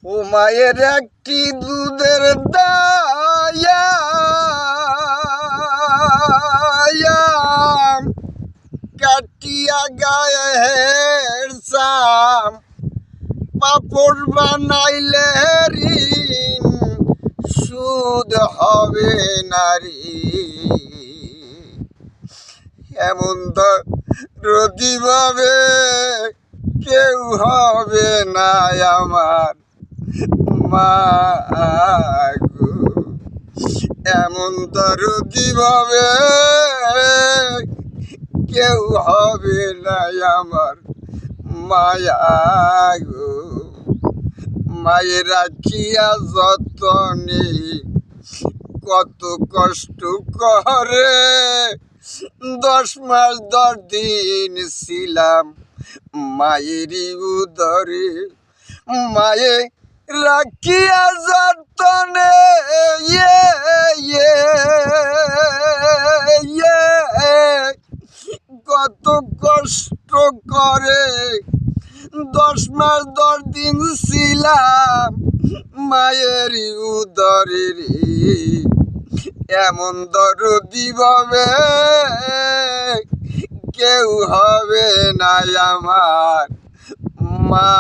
ও মায়ের একটি দুধের দায়া কাটিয়া গায়ের চাম পাপড় বানাইলে ঋণ সুদ হবে নারী। এমন দরদি ভাবে কেউ হবে না আমার মা গো। এমন দরদি ভাবে কেউ হবে না আমার মায়া গো। মায়ের রাখিয়া যতনে কত কষ্ট করে 10 মাস 10 দিন ছিলাম মায়েরই উদরে। মায়ে রাখিয়া যতনে কত কষ্ট করে 10 মাস 10 দিন ছিলাম মায়েরই উদরে রে। এমন দরদি ভাবে কেউ হবে না আমার মা।